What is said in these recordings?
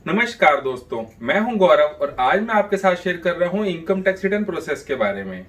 नमस्कार दोस्तों, मैं हूं गौरव और आज मैं आपके साथ शेयर कर रहा हूं इनकम टैक्स रिटर्न प्रोसेस के बारे में।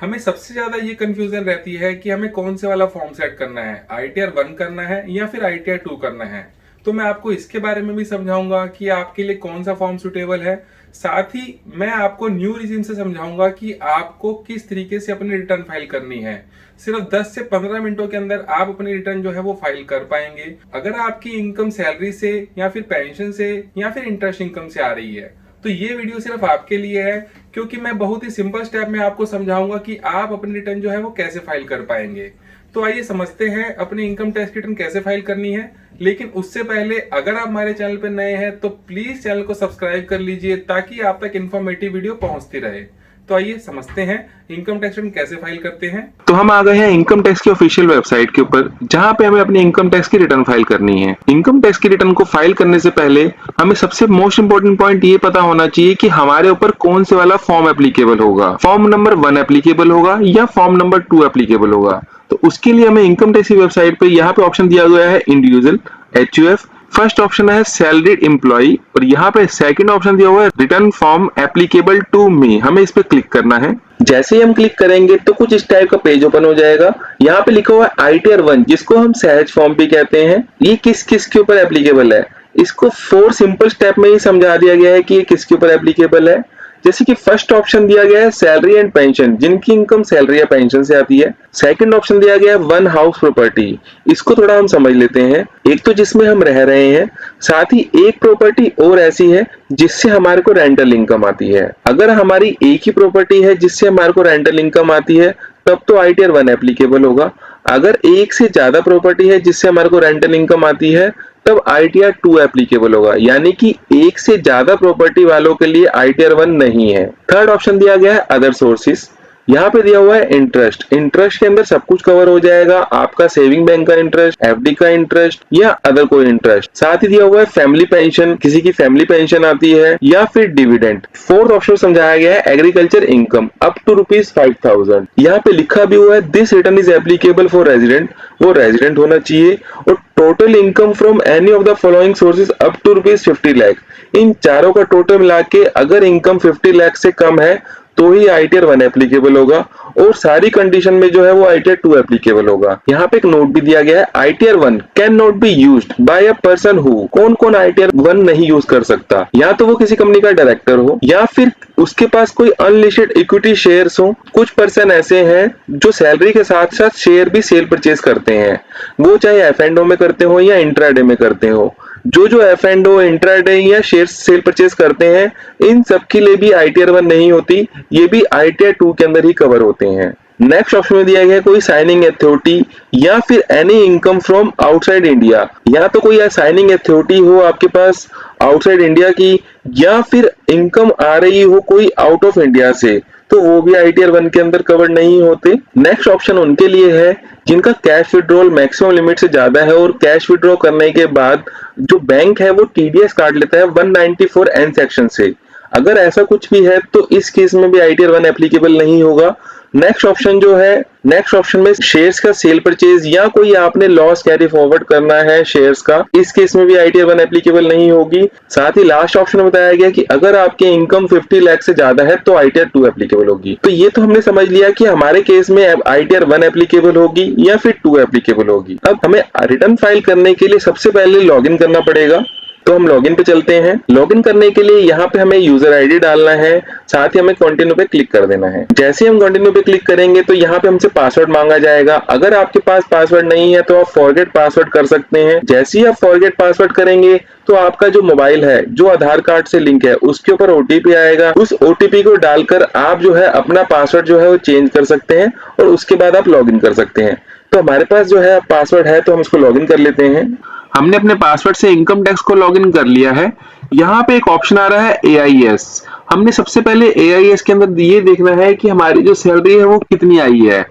हमें सबसे ज्यादा ये कंफ्यूजन रहती है कि हमें कौन से वाला फॉर्म सेट करना है, ITR 1 करना है या फिर ITR 2 करना है। तो मैं आपको इसके बारे में भी समझाऊंगा कि आपके लिए कौन सा फॉर्म सुटेबल है। साथ ही मैं आपको न्यू रिजिम से समझाऊंगा कि आपको किस तरीके से अपनी रिटर्न फाइल करनी है। सिर्फ 10 से 15 मिनटों के अंदर आप अपनी रिटर्न जो है वो फाइल कर पाएंगे। अगर आपकी इनकम सैलरी से या फिर पेंशन से या फिर इंटरेस्ट इनकम से आ रही है तो ये वीडियो सिर्फ आपके लिए है, क्योंकि मैं बहुत ही सिंपल स्टेप में आपको समझाऊंगा कि आप अपनी रिटर्न जो है वो कैसे फाइल कर पाएंगे। तो आइए समझते हैं अपनी इनकम टैक्स रिटर्न कैसे फाइल करनी है। लेकिन उससे पहले अगर आप हमारे चैनल पर नए हैं तो प्लीज चैनल को सब्सक्राइब कर लीजिए ताकि आप तक इन्फॉर्मेटिव वीडियो पहुंचती रहे। तो आइए समझते हैं इनकम टैक्स रिटर्न कैसे फाइल करते हैं। तो हम आ गए हैं इनकम टैक्स की ऑफिशियल वेबसाइट के ऊपर, जहां पे हमें अपनी इनकम टैक्स की रिटर्न फाइल करनी है। इनकम टैक्स की रिटर्न को फाइल करने से पहले हमें सबसे मोस्ट इंपोर्टेंट पॉइंट ये पता होना चाहिए कि हमारे ऊपर कौन से वाला फॉर्म एप्लीकेबल होगा। फॉर्म नंबर 1 एप्लीकेबल होगा या फॉर्म नंबर 2 एप्लीकेबल होगा। तो उसके लिए हमें इनकम टैक्स की वेबसाइट पे यहाँ पे ऑप्शन दिया गया है इंडिविजुअल, HUF। फर्स्ट ऑप्शन है सैलरीड एम्प्लॉय और यहाँ पे सेकंड ऑप्शन दिया हुआ है return form applicable to me. हमें इस पे क्लिक करना है। जैसे ही हम क्लिक करेंगे तो कुछ इस टाइप का पेज ओपन हो जाएगा। यहाँ पे लिखा हुआ है ITR 1, जिसको हम सहज फॉर्म भी कहते हैं। ये किस किस के ऊपर एप्लीकेबल है, इसको 4 सिंपल स्टेप में ही समझा दिया गया है कि ये किसके ऊपर एप्लीकेबल है। जैसे कि फर्स्ट ऑप्शन दिया गया है सैलरी एंड पेंशन, जिनकी इनकम सैलरी या पेंशन से आती है। सेकंड ऑप्शन दिया गया है 1 हाउस प्रॉपर्टी, इसको थोड़ा हम समझ लेते हैं। एक तो जिसमें हम रह रहे हैं, साथ ही एक प्रॉपर्टी और ऐसी है जिससे हमारे को रेंटल इनकम आती है। अगर हमारी एक ही प्रॉपर्टी है जिससे हमारे को रेंटल इनकम आती है तब तो ITR 1 एप्लीकेबल होगा। अगर एक से ज्यादा प्रॉपर्टी है जिससे हमारे को रेंटल इनकम आती है तब ITR 2 एप्लीकेबल होगा, यानी कि एक से ज्यादा प्रॉपर्टी वालों के लिए ITR 1 नहीं है। थर्ड ऑप्शन दिया गया है अदर सोर्सेस। यहाँ पे दिया हुआ है इंटरेस्ट। इंटरेस्ट के अंदर सब कुछ कवर हो जाएगा, आपका सेविंग बैंक का इंटरेस्ट, FD का इंटरेस्ट या अदर कोई इंटरेस्ट। साथ ही दिया हुआ है फैमिली पेंशन, किसी की फैमिली पेंशन आती है या फिर डिविडेंड। फोर्थ ऑप्शन समझाया गया है एग्रीकल्चर इनकम अप टू ₹5,000। यहाँ पे लिखा भी हुआ है this return is applicable for resident, वो रेजिडेंट होना चाहिए। और total income from any of the following sources up to ₹50 lakh. इन चारों का टोटल मिला के अगर इनकम 50 लाख से कम है तो ही ITR 1 एप्लीकेबल होगा और सारी कंडीशन में जो है वो ITR 2 एप्लीकेबल होगा। यहाँ पे एक नोट भी दिया गया है ITR 1 can not be used by a person who. कौन कौन ITR 1 नहीं यूज कर सकता? या तो वो किसी कंपनी का डायरेक्टर हो या फिर उसके पास कोई अनलिस्टेड इक्विटी शेयर्स हो। कुछ पर्सन ऐसे हैं जो सैलरी के साथ साथ शेयर भी सेल परचेज करते हैं, वो चाहे F&O में करते हो या इंट्राडे में करते हो। जो F&O, इंट्राडे या शेयर सेल परचेज करते हैं, इन सब के लिए भी ITR 1 नहीं होती, ये भी ITR 2 के अंदर ही कवर होते हैं। नेक्स्ट ऑप्शन में दिया गया है कोई साइनिंग अथॉरिटी या फिर any income from outside India. या तो कोई साइनिंग अथॉरिटी हो आपके पास आउटसाइड इंडिया की, या फिर इनकम आ रही हो कोई आउट ऑफ इंडिया से, तो वो भी ITR 1 के अंदर कवर नहीं होते। नेक्स्ट ऑप्शन उनके लिए है जिनका कैश विड्रॉल मैक्सिमम लिमिट से ज्यादा है और कैश विड्रॉ करने के बाद जो बैंक है वो TDS काट लेता है 194N सेक्शन से। अगर ऐसा कुछ भी है तो इस केस में भी ITR 1 एप्लीकेबल नहीं होगा। नेक्स्ट ऑप्शन जो है, नेक्स्ट ऑप्शन में शेयर्स का सेल परचेज या कोई आपने लॉस कैरी फॉरवर्ड करना है शेयर्स का, इस केस में भी ITR 1 एप्लीकेबल नहीं होगी। साथ ही लास्ट ऑप्शन में बताया गया कि अगर आपकी इनकम 50 लाख से ज्यादा है तो ITR 2 एप्लीकेबल होगी। तो ये तो हमने समझ लिया कि हमारे केस में ITR 1 एप्लीकेबल होगी या फिर 2 एप्लीकेबल होगी। अब हमें रिटर्न फाइल करने के लिए सबसे पहले लॉगिन करना पड़ेगा, तो हम लॉगिन पे चलते हैं। लॉगिन करने के लिए यहाँ पे हमें यूजर आईडी डालना है, साथ ही हमें कंटिन्यू पे क्लिक कर देना है। जैसे हम कंटिन्यू पे क्लिक करेंगे तो यहाँ पे हमसे पासवर्ड मांगा जाएगा। अगर आपके पास पासवर्ड नहीं है तो आप फॉरगेट पासवर्ड कर सकते हैं। जैसे ही आप फॉरगेट पासवर्ड करेंगे तो आपका जो मोबाइल है जो आधार कार्ड से लिंक है उसके ऊपर OTP आएगा। उस OTP को डालकर आप जो है अपना पासवर्ड जो है वो चेंज कर सकते हैं और उसके बाद आप लॉगिन कर सकते हैं। तो हमारे पास जो है पासवर्ड है तो हम इसको लॉगिन कर लेते हैं। हमने अपने पासवर्ड से इनकम टैक्स को लॉगिन कर लिया है। यहाँ पे एक ऑप्शन आ रहा है AIS। हमने सबसे पहले AIS के अंदर ये देखना है कि हमारी जो सैलरी है वो कितनी आई है,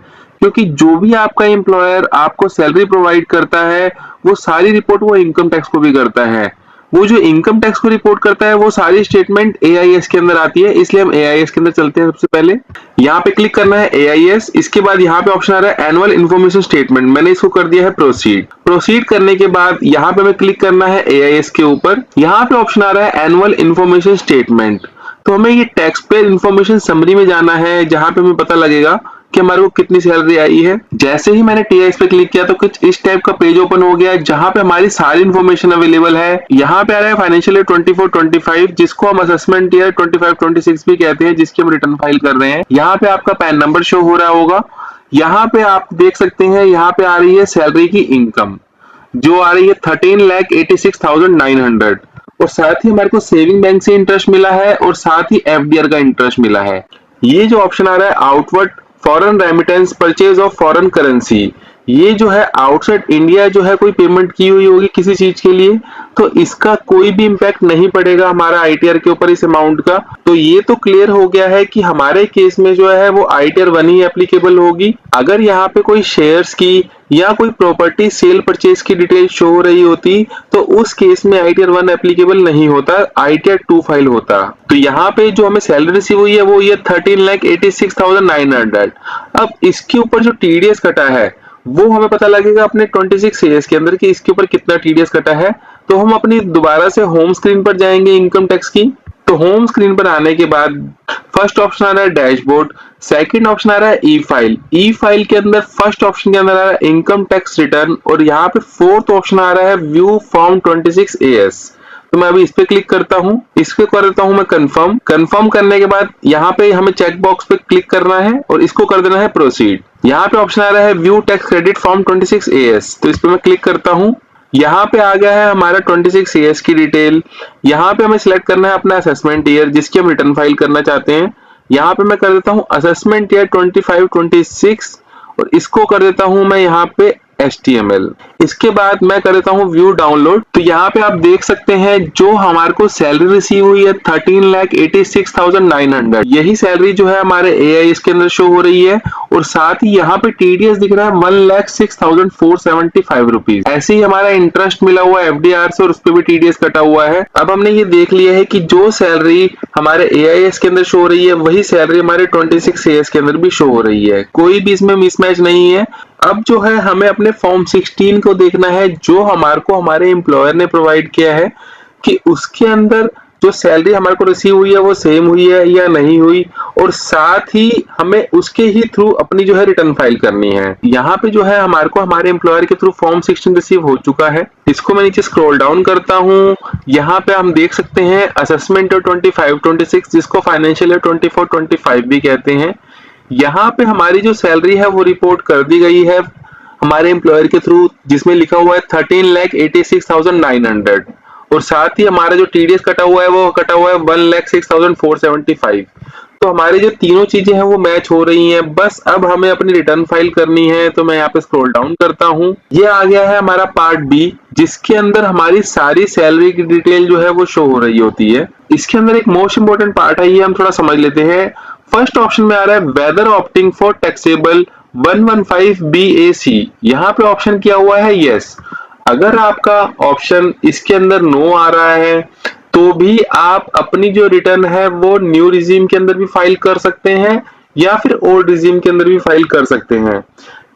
क्योंकि जो भी आपका एम्प्लॉयर आपको सैलरी प्रोवाइड करता है वो सारी रिपोर्ट वो इनकम टैक्स को भी करता है। वो जो इनकम टैक्स को रिपोर्ट करता है वो सारी स्टेटमेंट एआईएस के अंदर आती है, इसलिए हम एआईएस के अंदर चलते हैं। सबसे पहले यहाँ पे क्लिक करना है एआईएस, इसके बाद यहाँ पे ऑप्शन आ रहा है एनुअल इन्फॉर्मेशन स्टेटमेंट, मैंने इसको कर दिया है प्रोसीड। प्रोसीड करने के बाद यहाँ पे हमें क्लिक करना है एआईएस के ऊपर, यहाँ पे ऑप्शन आ रहा है एनुअल इन्फॉर्मेशन स्टेटमेंट। तो हमें ये टैक्स पेयर इन्फॉर्मेशन समरी में जाना है, जहां पे हमें पता लगेगा कि हमारे को कितनी सैलरी आई है। जैसे ही मैंने टीआईएस पे क्लिक किया तो कुछ इस टाइप का पेज ओपन हो गया, जहां पे हमारी सारी इन्फॉर्मेशन अवेलेबल है। यहाँ पे आ रहा है फाइनेंशियल ईयर 24-25, जिसको हम असेसमेंट ईयर 25-26 भी कहते हैं, जिसकी हम रिटर्न फाइल कर रहे हैं। यहाँ पे आपका पैन नंबर शो हो रहा होगा। यहाँ पे आप देख सकते हैं, यहाँ पे आ रही है सैलरी की इनकम, जो आ रही है 13,86,900, और साथ ही हमारे को सेविंग बैंक से इंटरेस्ट मिला है और साथ ही एफडीआर का इंटरेस्ट मिला है। ये जो ऑप्शन आ रहा है outward foreign remittance purchase of foreign currency, ये जो है आउटसाइड इंडिया जो है कोई पेमेंट की हुई होगी किसी चीज के लिए, तो इसका कोई भी इम्पैक्ट नहीं पड़ेगा हमारा आईटीआर के ऊपर इस अमाउंट का। तो ये तो क्लियर हो गया है कि हमारे केस में जो है वो आईटीआर 1 ही एप्लीकेबल होगी। अगर यहाँ पे कोई शेयर्स की या कोई प्रॉपर्टी सेल परचेज की डिटेल शो हो रही होती तो उस केस में आईटीआर 1 एप्लीकेबल नहीं होता, आईटीआर 2 फाइल होता। तो यहाँ पे जो हमें सैलरी रिसीव हुई है वो ये 13,86,900। अब इसके ऊपर जो टीडीएस कटा है वो हमें पता लगेगा अपने 26 एएस के अंदर कि इसके ऊपर कितना टीडीएस कटा है। तो हम अपनी दोबारा से होम स्क्रीन पर जाएंगे इनकम टैक्स की। तो होम स्क्रीन पर आने के बाद फर्स्ट ऑप्शन आ रहा है डैशबोर्ड, सेकंड ऑप्शन आ रहा है ई फाइल। ई फाइल के अंदर फर्स्ट ऑप्शन के अंदर आ रहा है इनकम टैक्स रिटर्न, और यहाँ पे फोर्थ ऑप्शन आ रहा है व्यू फॉर्म 26 एएस। तो मैं अभी इस पे क्लिक करता हूँ, इसको कर देता हूँ मैं कंफर्म। कंफर्म करने के बाद यहाँ पे हमें चेक बॉक्स पे क्लिक करना है और इसको कर देना है प्रोसीड। यहाँ पे ऑप्शन आ रहा है view tax credit form 26 as, तो इस पे मैं क्लिक करता हूँ। यहाँ पे आ गया है हमारा 26 एएस की डिटेल। यहाँ पे हमें सिलेक्ट करना है अपना असेसमेंट ईयर जिसकी हम रिटर्न फाइल करना चाहते हैं। यहाँ पे मैं कर देता हूँ असेसमेंट ईयर 25-26 और इसको कर देता हूँ मैं यहाँ पे HTML। इसके बाद मैं कर देता हूँ व्यू डाउनलोड। तो यहाँ पे आप देख सकते हैं जो हमारे को सैलरी रिसीव हुई है 13,86,900, यही सैलरी जो है हमारे एआईएस के अंदर शो हो रही है, और साथ ही यहाँ पे टीडीएस दिख रहा है 1,06,475 रुपीज। ऐसे ही हमारा इंटरेस्ट मिला हुआ एफडीआर से और उस पर भी टीडीएस कटा हुआ है। अब हमने ये देख लिया है कि जो सैलरी हमारे एआईएस के अंदर शो हो रही है वही सैलरी हमारे 26 एएस के अंदर भी शो हो रही है, कोई भी इसमें मिसमैच नहीं है। अब जो है हमें अपने फॉर्म 16 को देखना है जो हमारे को हमारे एम्प्लॉयर ने प्रोवाइड किया है कि उसके अंदर जो सैलरी हमारे को रिसीव हुई है वो सेम हुई है या नहीं हुई, और साथ ही हमें उसके ही थ्रू अपनी जो है रिटर्न फाइल करनी है। यहाँ पे जो है हमारे को हमारे एम्प्लॉयर के थ्रू फॉर्म 16 रिसीव हो चुका है। इसको मैं नीचे स्क्रॉल डाउन करता हूँ, यहाँ पे हम देख सकते हैं असेसमेंट ईयर 25-26 जिसको फाइनेंशियल ईयर 24-25 भी कहते हैं। यहाँ पे हमारी जो सैलरी है वो रिपोर्ट कर दी गई है हमारे एम्प्लॉयर के थ्रू, जिसमें लिखा हुआ है 13,86,900, और साथ ही हमारा जो टीडीएस कटा हुआ है वो कटा हुआ है 1,06,475। तो हमारी जो तीनों चीजें हैं वो मैच हो रही हैं। बस अब हमें अपनी रिटर्न फाइल करनी है, तो मैं यहाँ पे स्क्रॉल डाउन करता हूँ। ये आ गया है हमारा पार्ट बी, जिसके अंदर हमारी सारी सैलरी की डिटेल जो है वो शो हो रही होती है। इसके अंदर एक मोस्ट इंपोर्टेंट पार्ट है, ये हम थोड़ा समझ लेते हैं। फर्स्ट ऑप्शन में आ रहा है whether opting for taxable 115 BAC, यहाँ पे ऑप्शन किया हुआ है यस। अगर आपका ऑप्शन इसके अंदर नो आ रहा है तो भी आप अपनी जो रिटर्न है वो न्यू रिजीम के अंदर भी फाइल कर सकते हैं या फिर ओल्ड रिजीम के अंदर भी फाइल कर सकते हैं।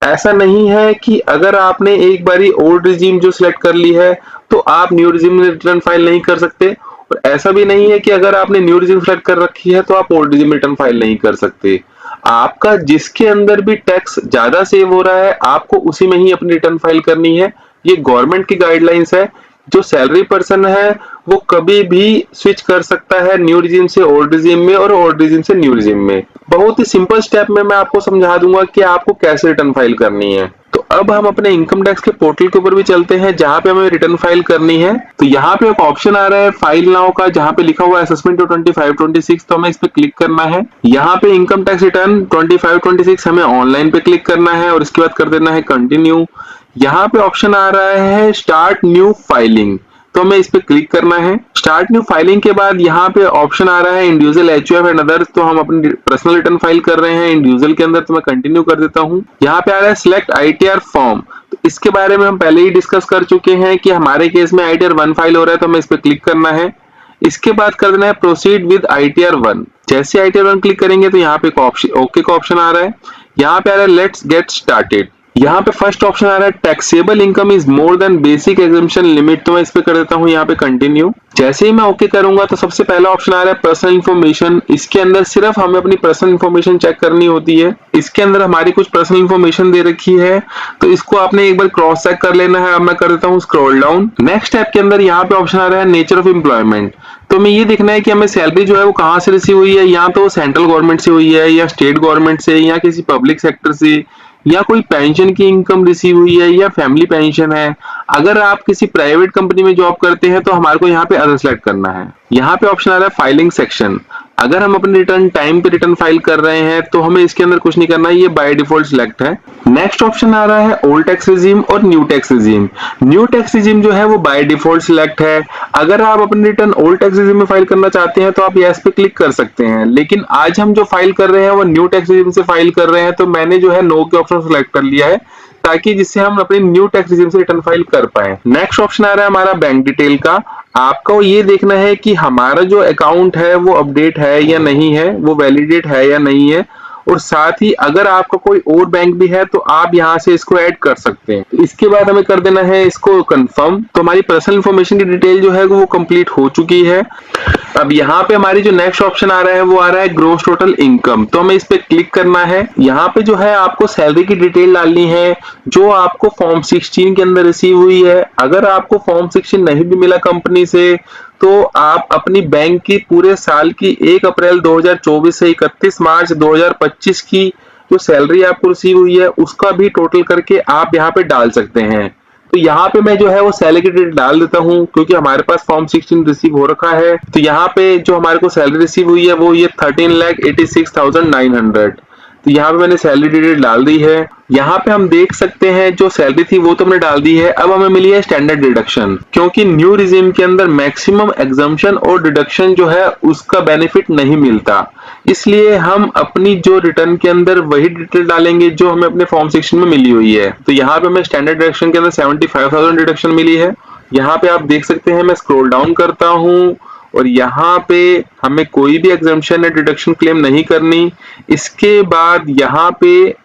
ऐसा नहीं है कि अगर आपने एक बारी ओल्ड रिजीम जो सिलेक्ट कर ली है तो आप न्यू रिजीम में रिटर्न फाइल नहीं कर सकते, और ऐसा भी नहीं है कि अगर आपने न्यू रिजीम सिलेक्ट कर रखी है तो आप ओल्ड रिजीम रिटर्न फाइल नहीं कर सकते। आपका जिसके अंदर भी टैक्स ज्यादा सेव हो रहा है आपको उसी में ही अपनी रिटर्न फाइल करनी है। ये गवर्नमेंट की गाइडलाइंस है। जो सैलरी पर्सन है वो कभी भी स्विच कर सकता है न्यू रिजीम से ओल्ड रिजीम में और ओल्ड रिजीम से न्यू रिजीम में। बहुत ही सिंपल स्टेप में मैं आपको समझा दूंगा कि आपको कैसे रिटर्न फाइल करनी है। तो अब हम अपने इनकम टैक्स के पोर्टल के ऊपर भी चलते हैं जहां पे हमें रिटर्न फाइल करनी है। तो यहाँ पे एक ऑप्शन आ रहा है फाइल नाउ का, जहां पे लिखा हुआ है असेसमेंट 25-26, तो हमें इस पे क्लिक करना है। यहाँ पे इनकम टैक्स रिटर्न 25-26 हमें ऑनलाइन पे क्लिक करना है और इसके बाद कर देना है कंटिन्यू। यहाँ पे ऑप्शन आ रहा है स्टार्ट न्यू फाइलिंग, तो हमें इस पे क्लिक करना है। स्टार्ट न्यू फाइलिंग के बाद यहाँ पे ऑप्शन आ रहा है इंडिविजुअल HUF एंड अदर्स, तो हम अपनी पर्सनल रिटर्न फाइल कर रहे हैं इंडिविजुअल के अंदर, तो मैं कंटिन्यू कर देता हूँ। यहाँ पे आ रहा है सिलेक्ट ITR फॉर्म, तो इसके बारे में हम पहले ही डिस्कस कर चुके हैं कि हमारे केस में ITR 1 फाइल हो रहा है तो हमें इस पर क्लिक करना है। इसके बाद कर देना है प्रोसीड विद ITR 1। जैसे ITR 1 क्लिक करेंगे तो यहाँ पे एक ऑप्शन ओके का ऑप्शन आ रहा है। यहाँ पे आ रहा है लेट्स गेट स्टार्टेड। यहाँ पे फर्स्ट ऑप्शन आ रहा है taxable income is more than basic exemption limit, तो मैं इस पे कर देता हूँ यहाँ पे कंटिन्यू। जैसे ही मैं ओके करूंगा तो सबसे पहला ऑप्शन आ रहा है पर्सनल इन्फॉर्मेशन। इसके अंदर सिर्फ हमें अपनी पर्सनल इन्फॉर्मेशन चेक करनी होती है। इसके अंदर हमारी कुछ पर्सनल इन्फॉर्मेशन दे रखी है तो इसको आपने एक बार क्रॉस चेक कर लेना है। अब मैं कर देता हूँ स्क्रॉल डाउन। नेक्स्ट टैब के अंदर यहाँ पे ऑप्शन आ रहा है नेचर ऑफ एम्प्लॉयमेंट। तो हमें ये देखना है कि हमें सैलरी जो है वो कहाँ से रिसीव हुई है, या तो सेंट्रल गवर्नमेंट से हुई है या स्टेट गवर्नमेंट से या किसी पब्लिक सेक्टर से, या कोई पेंशन की इनकम रिसीव हुई है या फैमिली पेंशन है। अगर आप किसी प्राइवेट कंपनी में जॉब करते हैं तो हमारे को यहाँ पे अदर सेलेक्ट करना है। यहाँ पे ऑप्शन आ रहा है फाइलिंग सेक्शन। अगर हम अपने रिटर्न टाइम पे रिटर्न फाइल कर रहे हैं तो हमें इसके अंदर कुछ नहीं करना है, ये बाय डिफॉल्ट सिलेक्ट है। नेक्स्ट ऑप्शन आ रहा है ओल्ड टैक्स रिजीम और new tax regime. New tax regime जो है वो बाय डिफॉल्ट सिलेक्ट है। अगर आप अपने रिटर्न ओल्ड टैक्स रिजीम में फाइल करना चाहते हैं तो आप यस पे क्लिक कर सकते हैं, लेकिन आज हम जो फाइल कर रहे हैं वो न्यू टैक्स रिजीम से फाइल कर रहे हैं तो मैंने जो है नो के ऑप्शन सिलेक्ट कर लिया है ताकि जिससे हम अपने न्यू टैक्स रिजीम से रिटर्न फाइल कर पाए। नेक्स्ट ऑप्शन आ रहा है हमारा बैंक डिटेल का। आपको ये देखना है कि हमारा जो अकाउंट है वो अपडेट है या नहीं है, वो वैलिडेट है या नहीं है, और साथ ही अगर आपका कोई और बैंक भी है तो आप यहाँ से इसको ऐड कर सकते हैं। इसके बाद हमें कर देना है इसको कंफर्म। तो हमारी पर्सनल इंफॉर्मेशन की डिटेल जो है वो कंप्लीट हो चुकी है। अब यहाँ पे हमारी जो नेक्स्ट ऑप्शन आ रहा है वो आ रहा है ग्रॉस टोटल इनकम। तो हमें इस पे क्लिक करना है। यहाँ पे जो है आपको सैलरी की डिटेल डालनी है जो आपको फॉर्म 16 के अंदर रिसीव हुई है। अगर आपको फॉर्म 16 नहीं भी मिला कंपनी से तो आप अपनी बैंक की पूरे साल की 1 अप्रैल 2024 से 31 मार्च 2025 की जो सैलरी आपको रिसीव हुई है उसका भी टोटल करके आप यहाँ पे डाल सकते हैं। तो यहाँ पे मैं जो है वो सैलरी की डिटेल डाल देता हूँ क्योंकि हमारे पास फॉर्म 16 रिसीव हो रखा है। तो यहाँ पे जो हमारे को सैलरी रिसीव हुई है वो ये 13,86,900। तो यहाँ पे मैंने सैलरी डिटेल डाल दी है। यहाँ पे हम देख सकते हैं जो सैलरी थी वो तो हमने डाल दी है। अब हमें मिली है स्टैंडर्ड डिडक्शन, क्योंकि न्यू रिजीम के अंदर मैक्सिमम एग्जम्पशन और डिडक्शन जो है उसका बेनिफिट नहीं मिलता, इसलिए हम अपनी जो रिटर्न के अंदर वही डिटेल डालेंगे जो हमें अपने फॉर्म 16 में मिली हुई है। तो यहाँ पे हमें स्टैंडर्ड डिडक्शन के अंदर 75,000 डिडक्शन मिली है। यहाँ पे आप देख सकते हैं, मैं स्क्रॉल डाउन करता हूँ और यहाँ पे हमें कोई भी एग्जम्पशन या डिडक्शन क्लेम नहीं करनी। इसके बाद यहाँ पे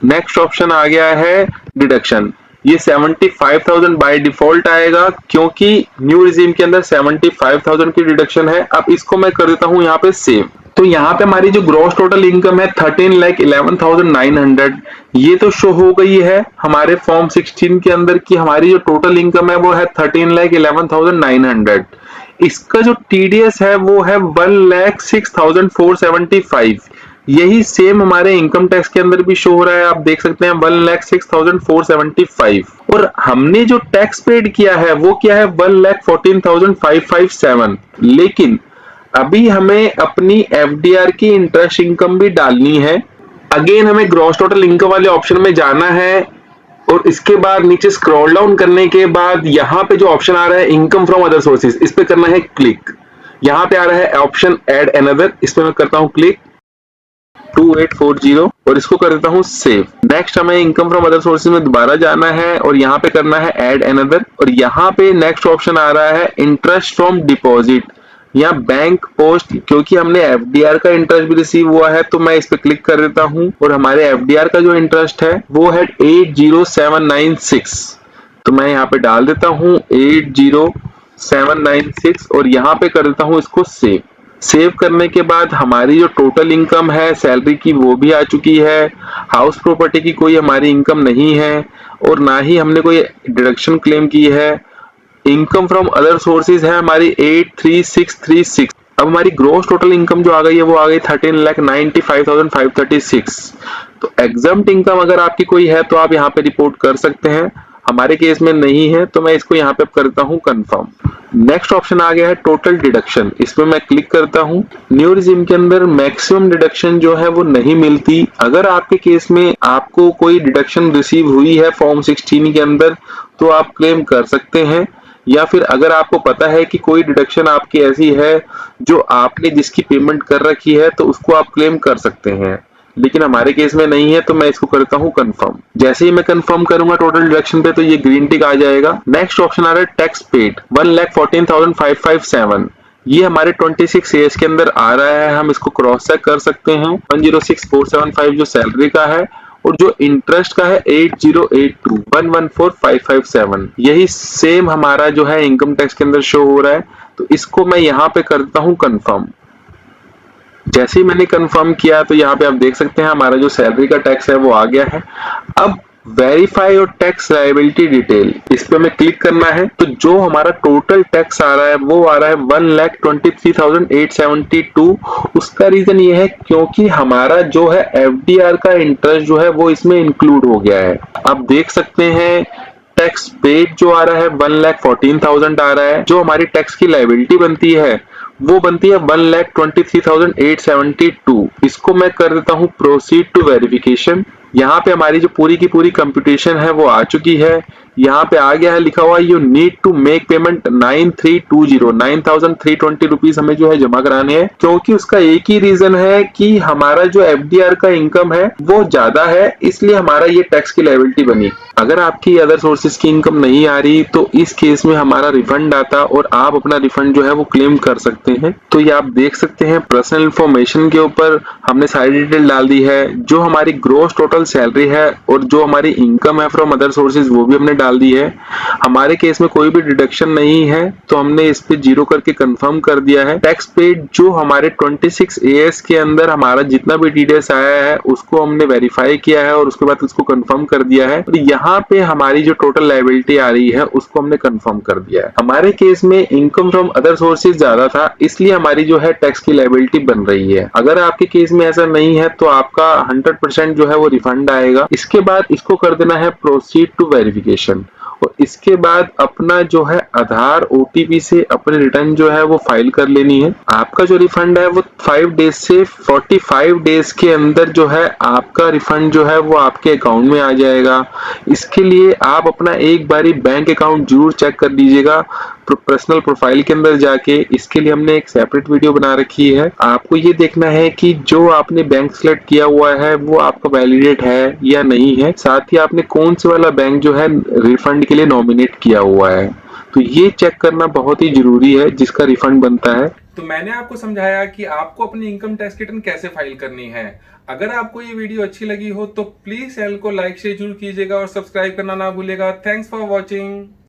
नेक्स्ट ऑप्शन आ गया है डिडक्शन। ये 75,000 बाय डिफॉल्ट आएगा क्योंकि न्यू रिजीम के अंदर 75,000 की डिडक्शन है। अब इसको मैं कर देता हूं यहाँ पे सेव। तो यहाँ पे हमारी जो ग्रॉस टोटल इनकम है 13,11,900 ये तो शो हो गई है हमारे फॉर्म 16 के अंदर की हमारी जो टोटल इनकम है वो है 13,11,900। इसका जो टीडीएस है वो है 1,06,475। यही सेम हमारे इनकम टैक्स के अंदर भी शो हो रहा है, आप देख सकते हैं 1,06,475। और हमने जो टैक्स पेड किया है वो क्या है 1,14,557। लेकिन अभी हमें अपनी एफडीआर की इंटरेस्ट इनकम भी डालनी है। अगेन हमें ग्रॉस टोटल इनकम वाले ऑप्शन में जाना है और इसके बाद नीचे स्क्रॉल डाउन करने के बाद यहाँ पे जो ऑप्शन आ रहा है इनकम फ्रॉम अदर सोर्सेज, इस पे करना है क्लिक। यहाँ पे आ रहा है ऑप्शन ऐड अनदर, इस पे मैं करता हूँ क्लिक 2840 और इसको कर देता हूँ सेव। नेक्स्ट हमें इनकम फ्रॉम अदर सोर्सेज में दोबारा जाना है और यहाँ पे करना है ऐड अनदर और यहाँ पे नेक्स्ट ऑप्शन आ रहा है इंटरेस्ट फ्रॉम डिपॉजिट या बैंक पोस्ट, क्योंकि हमने एफडीआर का इंटरेस्ट भी रिसीव हुआ है तो मैं इस पे क्लिक कर देता हूं और हमारे एफडीआर का जो इंटरेस्ट है वो है 80796। तो मैं यहाँ पे डाल देता हूं 80796 और यहाँ पे कर देता हूं इसको सेव। सेव करने के बाद हमारी जो टोटल इनकम है सैलरी की वो भी आ चुकी है। हाउस प्रॉपर्टी की कोई हमारी इनकम नहीं है और ना ही हमने कोई डिडक्शन क्लेम की है। इनकम फ्रॉम अदर सोर्सेज है हमारी 83636। अब हमारी ग्रॉस टोटल इनकम जो आ गई है वो आ गई 13,95,536। तो एग्जम्प्ट इनकम अगर आपकी कोई है तो आप यहाँ पे रिपोर्ट कर सकते हैं, हमारे केस में नहीं है तो मैं इसको यहाँ पे करता हूँ कंफर्म। नेक्स्ट ऑप्शन आ गया है टोटल डिडक्शन, इसमें मैं क्लिक करता हूँ। न्यू रिजीम के अंदर मैक्सिमम डिडक्शन जो है वो नहीं मिलती। अगर आपके केस में आपको कोई डिडक्शन रिसीव हुई है फॉर्म 16 के अंदर तो आप क्लेम कर सकते हैं, या फिर अगर आपको पता है कि कोई डिडक्शन आपकी ऐसी है जो आपने जिसकी पेमेंट कर रखी है तो उसको आप क्लेम कर सकते हैं। लेकिन हमारे केस में नहीं है, तो मैं इसको करता हूँ कंफर्म। जैसे ही मैं कंफर्म करूंगा टोटल डिडक्शन पे, तो ये ग्रीन टिक आ जाएगा। नेक्स्ट ऑप्शन आ रहा है टैक्स पेड 1,14,557। ये हमारे 26 ईयर्स के अंदर आ रहा है, हम इसको क्रॉस चेक कर सकते हैं। 106,475 जो सैलरी का है, और जो इंटरेस्ट का है 8082 114,557, यही सेम हमारा जो है इनकम टैक्स के अंदर शो हो रहा है। तो इसको मैं यहाँ पे करता हूँ कंफर्म। जैसे ही मैंने कंफर्म किया, तो यहाँ पे आप देख सकते हैं हमारा जो सैलरी का टैक्स है वो आ गया है। अब वेरीफाई और टैक्स लायबिलिटी डिटेल, इस पे हमें क्लिक करना है। तो जो हमारा टोटल टैक्स आ रहा है वो आ रहा है 1,23,872। उसका रीजन ये है क्योंकि हमारा जो है एफडीआर का इंटरेस्ट जो है वो इसमें इंक्लूड हो गया है। आप देख सकते हैं टैक्स पेड जो आ रहा है 1,14,000 आ रहा है। जो हमारी टैक्स की लायबिलिटी बनती है वो बनती है 1,23,872। इसको मैं कर देता हूं प्रोसीड टू वेरिफिकेशन। यहाँ पे हमारी जो पूरी की पूरी कंप्यूटेशन है वो आ चुकी है। यहाँ पे आ गया है लिखा हुआ you need to make payment 9,320 rupees हमें जो है जमा कराने हैं, क्योंकि उसका एक ही रीजन है कि हमारा जो एफडीआर का इनकम है वो ज्यादा है, इसलिए हमारा ये टैक्स की लायबिलिटी बनी। अगर आपकी अदर सोर्सेज की इनकम नहीं आ रही तो इस केस में हमारा रिफंड आता और आप अपना रिफंड जो है वो क्लेम कर सकते हैं। तो ये आप देख सकते हैं पर्सनल इंफॉर्मेशन के ऊपर हमने सारी डिटेल डाल दी है। जो हमारी ग्रोस टोटल सैलरी है और जो हमारी इनकम है फ्रॉम अदर सोर्सेज वो भी हमने डाल दी है। हमारे केस में कोई भी डिडक्शन नहीं है, तो हमने इस पे जीरो करके कंफर्म कर दिया है। टैक्स पेड जो हमारे 26 एएस के अंदर हमारा जितना भी डिटेल्स आया है उसको हमने वेरीफाई किया है और उसके बाद उसको कंफर्म कर दिया है। और यहाँ पे हमारी जो टोटल लायबिलिटी आ रही है उसको हमने कंफर्म कर दिया है। हमारे केस में इनकम फ्रॉम अदर सोर्सेज ज्यादा था, इसलिए हमारी जो है टैक्स की लायबिलिटी बन रही है। अगर आपके केस में ऐसा नहीं है तो आपका 100% जो है वो रिफंड आएगा। इसके बाद इसको कर देना है प्रोसीड टू वेरिफिकेशन, और इसके बाद अपना जो है आधार ओटीपी से अपने रिटर्न जो है वो फाइल कर लेनी है। आपका जो रिफंड है वो 5 डेज से 45 डेज के अंदर जो है आपका रिफंड जो है वो आपके अकाउंट में आ जाएगा। इसके लिए आप अपना एक बारी बैंक अकाउंट जरूर चेक कर लीजिएगा पर्सनल प्रोफाइल के अंदर जाके। इसके लिए हमने एक सेपरेट वीडियो बना रखी है। आपको ये देखना है कि जो आपने बैंक सेलेक्ट किया हुआ है वो आपका वैलिडेट है या नहीं है, साथ ही आपने कौन से वाला बैंक जो है रिफंड के लिए नॉमिनेट किया हुआ है। तो ये चेक करना बहुत ही जरूरी है जिसका रिफंड बनता है। तो मैंने आपको समझाया कि आपको अपनी इनकम टैक्स रिटर्न कैसे फाइल करनी है। अगर आपको ये वीडियो अच्छी लगी हो तो प्लीज चैनल को लाइक शेयर जरूर कीजिएगा और सब्सक्राइब करना ना भूलिएगा। Thanks for watching.